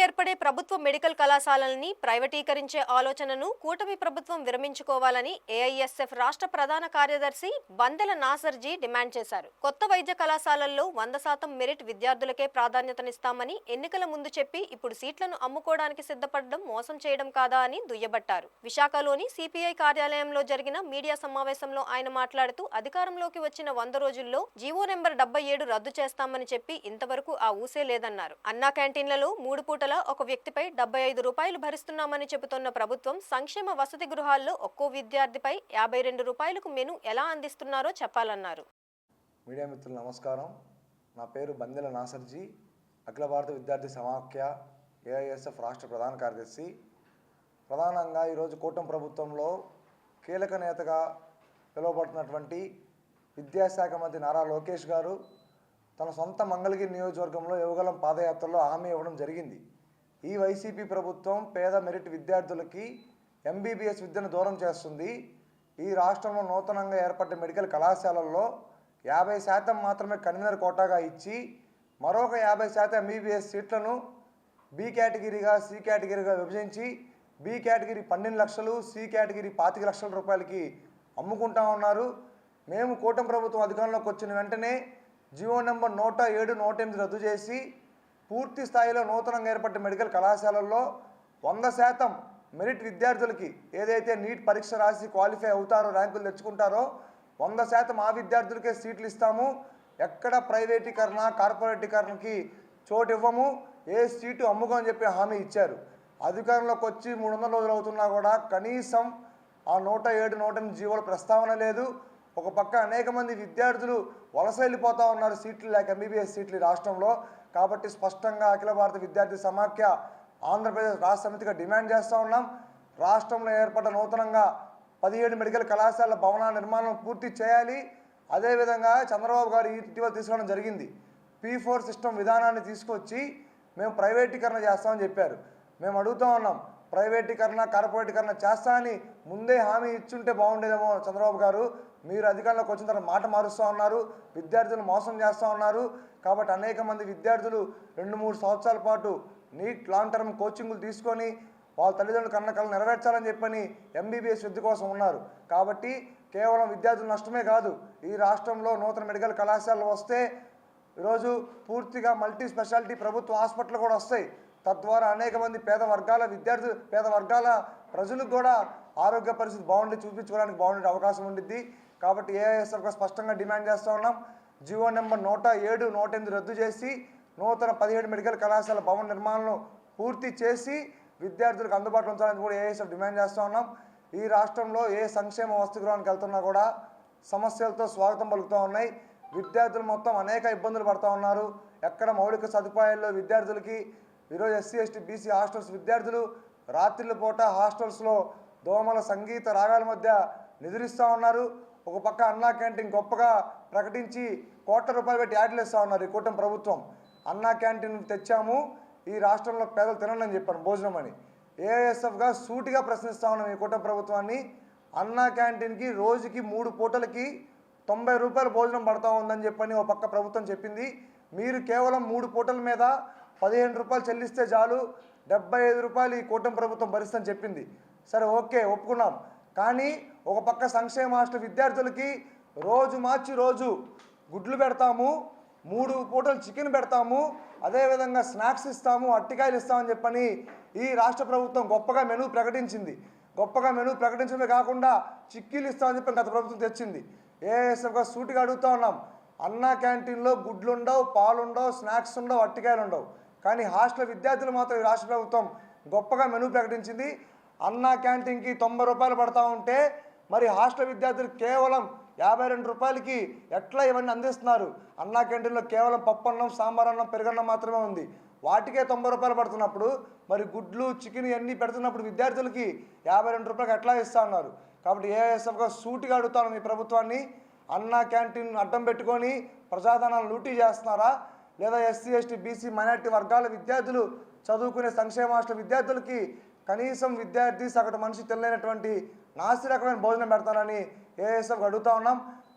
ఏర్పడే ప్రభుత్వ మెడికల్ కళాశాలల్ని ప్రైవేటీకరించే ఆలోచనను కూటమి ప్రభుత్వం విరమించుకోవాలని ఏఐఎస్ఎఫ్ రాష్ట్ర ప్రధాన కార్యదర్శి బందెల నాసర్జీ డిమాండ్ చేశారు. కొత్త వైద్య కళాశాలల్లో 100% మెరిట్ విద్యార్థులకే ప్రాధాన్యతనిస్తామని ఎన్నికల ముందు చెప్పి ఇప్పుడు సీట్లను అమ్ముకోవడానికి సిద్ధపడడం మోసం చేయడం కాదా అని దుయ్యబట్టారు. విశాఖలోని సిపిఐ కార్యాలయంలో జరిగిన మీడియా సమావేశంలో ఆయన మాట్లాడుతూ అధికారంలోకి వచ్చిన 100 రోజుల్లో జీవో నెంబర్ 77 రద్దు చేస్తామని చెప్పి ఇంతవరకు ఆ ఊసే లేదన్నారు. అన్నా క్యాంటీన్లలో 3 పూటల ఒక వ్యక్తిపై 75 రూపాయలు భరిస్తున్నామని చెబుతున్న ప్రభుత్వం సంక్షేమ వసతి గృహాల్లో ఒక్కో విద్యార్థిపై 52 రూపాయలకు మెను ఎలా అందిస్తున్నారో చెప్పాలన్నారు. మీడియా మిత్రులు నమస్కారం. నా పేరు బందెల నాసర్జీ, అఖిల భారత విద్యార్థి సమాఖ్య ఏఐఎస్ఎఫ్ రాష్ట్ర ప్రధాన కార్యదర్శి. ప్రధానంగా ఈరోజు కూటమి ప్రభుత్వంలో కీలక నేతగా పిలువబడుతున్నటువంటి విద్యాశాఖ మంత్రి నారా లోకేష్ గారు తన సొంత మంగళగిరి నియోజకవర్గంలో యువగలం పాదయాత్రలో హామీ ఇవ్వడం జరిగింది. ఈ వైసీపీ ప్రభుత్వం పేద మెరిట్ విద్యార్థులకి ఎంబీబీఎస్ విద్యను దూరం చేస్తుంది. ఈ రాష్ట్రంలో నూతనంగా ఏర్పడ్డ మెడికల్ కళాశాలల్లో 50% మాత్రమే కన్వీనర్ కోటాగా ఇచ్చి మరొక 50% ఎంబీబీఎస్ సీట్లను బి కేటగిరీగా సి కేటగిరీగా విభజించి బి కేటగిరీ 12 లక్షలు, సి కేటగిరీ 25 లక్షల రూపాయలకి అమ్ముకుంటా ఉన్నారు. మేము కూటమి ప్రభుత్వం అధికారంలోకి వచ్చిన వెంటనే జీవో నెంబర్ 107, 108 రద్దు చేసి పూర్తి స్థాయిలో నూతనంగా ఏర్పడ్డ మెడికల్ కళాశాలల్లో 100% మెరిట్ విద్యార్థులకి ఏదైతే నీట్ పరీక్ష రాసి క్వాలిఫై అవుతారో, ర్యాంకులు తెచ్చుకుంటారో 100% ఆ విద్యార్థులకే సీట్లు ఇస్తాము. ఎక్కడ ప్రైవేటీకరణ, కార్పొరేటీకరణకి చోటు ఇవ్వము, ఏ సీటు అమ్ముకోని చెప్పి హామీ ఇచ్చారు. అధికారంలోకి వచ్చి 300 రోజులు అవుతున్నా కూడా కనీసం ఆ 107, 108 జీవోల ప్రస్తావన లేదు. ఒక పక్క అనేక మంది విద్యార్థులు వలస వెళ్ళిపోతూ ఉన్నారు సీట్లు లేక, ఎంబీబీఎస్ సీట్లు రాష్ట్రంలో. కాబట్టి స్పష్టంగా అఖిల భారత విద్యార్థి సమాఖ్య ఆంధ్రప్రదేశ్ రాష్ట్ర సమితిగా డిమాండ్ చేస్తూ ఉన్నాం. రాష్ట్రంలో ఏర్పడ్డ నూతనంగా 17 మెడికల్ కళాశాల భవనాల నిర్మాణం పూర్తి చేయాలి. అదేవిధంగా చంద్రబాబు గారు ఇటీవల తీసుకోవడం జరిగింది. P4 సిస్టమ్ విధానాన్ని తీసుకొచ్చి మేము ప్రైవేటీకరణ చేస్తామని చెప్పారు. మేము అడుగుతూ ఉన్నాం, ప్రైవేటీకరణ, కార్పొరేటీకరణ చేస్తా అని ముందే హామీ ఇచ్చుంటే బాగుండేదేమో చంద్రబాబు గారు. మీరు అధికారంలోకి వచ్చిన తర్వాత మాట మారుస్తూ ఉన్నారు, విద్యార్థులను మోసం చేస్తూ ఉన్నారు. కాబట్టి అనేక మంది విద్యార్థులు 2-3 సంవత్సరాల పాటు నీట్ లాంగ్ టర్మ్ కోచింగ్లు తీసుకొని వాళ్ళ తల్లిదండ్రుల కళలు నెరవేర్చాలని చెప్పని ఎంబీబీఎస్ విద్య కోసం ఉన్నారు. కాబట్టి కేవలం విద్యార్థుల నష్టమే కాదు, ఈ రాష్ట్రంలో నూతన మెడికల్ కళాశాలలు వస్తే ఈరోజు పూర్తిగా మల్టీ స్పెషాలిటీ ప్రభుత్వ హాస్పిటల్ కూడా వస్తాయి. తద్వారా అనేక మంది పేద వర్గాల ప్రజలకు కూడా ఆరోగ్య పరిస్థితి బాగుండి చూపించుకోవడానికి బాగుండే అవకాశం ఉండిద్ది. కాబట్టి ఏఐఎస్ఎఫ్గా స్పష్టంగా డిమాండ్ చేస్తూ ఉన్నాం, జీవో నెంబర్ 107, 108 రద్దు చేసి నూతన 17 మెడికల్ కళాశాల భవన నిర్మాణాలను పూర్తి చేసి విద్యార్థులకు అందుబాటులో ఉంచాలని కూడా ఏఐఎస్ఎఫ్ డిమాండ్ చేస్తూ ఉన్నాం. ఈ రాష్ట్రంలో ఏ సంక్షేమ వసతి గృహానికి వెళ్తున్నా కూడా సమస్యలతో స్వాగతం పలుకుతూ ఉన్నాయి. విద్యార్థులు మొత్తం అనేక ఇబ్బందులు పడుతూ ఉన్నారు. ఎక్కడ మౌలిక సదుపాయాల్లో విద్యార్థులకి ఈరోజు ఎస్సీ, ఎస్టీ, బీసీ హాస్టల్స్ విద్యార్థులు రాత్రిళ్ళ పూట హాస్టల్స్లో దోమల సంగీత రాగాల మధ్య నిద్రిస్తూ ఉన్నారు. ఒక పక్క అన్నా క్యాంటీన్ గొప్పగా ప్రకటించి కోట్ల రూపాయలు పెట్టి యాడ్లు ఇస్తూ ఉన్నారు ఈ కూటమి ప్రభుత్వం. అన్నా క్యాంటీన్ తెచ్చాము, ఈ రాష్ట్రంలో పేదలు తినండి అని చెప్పాను భోజనం అని. ఏఐఎస్ఎఫ్గా సూటిగా ప్రశ్నిస్తూ ఉన్నాం ఈ కూటమి ప్రభుత్వాన్ని. అన్నా క్యాంటీన్కి రోజుకి 3 పూటలకి 90 రూపాయలు భోజనం పడుతూ ఉందని చెప్పని ఒక పక్క ప్రభుత్వం చెప్పింది. మీరు కేవలం 3 పూటల మీద 15 రూపాయలు చెల్లిస్తే చాలు, 75 రూపాయలు ఈ కూటమి ప్రభుత్వం భరిస్తుందని చెప్పింది. సరే, ఓకే, ఒప్పుకున్నాం. కానీ ఒక పక్క సంక్షేమ హాస్టల్ విద్యార్థులకి రోజు మార్చి రోజు గుడ్లు పెడతాము, 3 పూటలు చికెన్ పెడతాము, అదేవిధంగా స్నాక్స్ ఇస్తాము, అట్టికాయలు ఇస్తామని చెప్పని ఈ రాష్ట్ర ప్రభుత్వం గొప్పగా మెనూ ప్రకటించింది. గొప్పగా మెనూ ప్రకటించడమే కాకుండా చిక్కీలు ఇస్తామని చెప్పి గత ప్రభుత్వం తెచ్చింది. ఏఎస్ఎఫ్గా సూటిగా అడుగుతూ ఉన్నాం, అన్నా క్యాంటీన్లో గుడ్లు ఉండవు, పాలు ఉండవు, స్నాక్స్ ఉండవు, అట్టికాయలు ఉండవు. కానీ హాస్టల్ విద్యార్థులు మాత్రం ఈ రాష్ట్ర ప్రభుత్వం గొప్పగా మెనూ ప్రకటించింది. అన్నా క్యాంటీన్కి 90 రూపాయలు పడతా ఉంటే మరి హాస్టల్ విద్యార్థులు కేవలం 52 రూపాయలకి ఎట్లా ఇవన్నీ అందిస్తున్నారు? అన్నా క్యాంటీన్లో కేవలం పప్పు అన్నం, సాంబార్ అన్నం, పెరుగన్నం మాత్రమే ఉంది. వాటికే 90 రూపాయలు పడుతున్నప్పుడు మరి గుడ్లు, చికెన్ ఇవన్నీ పెడుతున్నప్పుడు విద్యార్థులకి 52 రూపాయలకి ఎట్లా ఇస్తా ఉన్నారు? కాబట్టి ఏఎస్ఎఫ్గా సూటిగా అడుగుతాను ఈ ప్రభుత్వాన్ని, అన్నా క్యాంటీన్ అడ్డం పెట్టుకొని ప్రజాధనాలను లూటీ చేస్తున్నారా? లేదా ఎస్సీ, ఎస్టీ, బీసీ, మైనారిటీ వర్గాల విద్యార్థులు చదువుకునే సంక్షేమ హాస్టల్ విద్యార్థులకి కనీసం విద్యార్థి సగటు మనిషి తెలియనటువంటి నాసి రకమైన భోజనం పెడతానని ఏఎస్ఎఫ్కి అడుగుతా ఉన్నాం.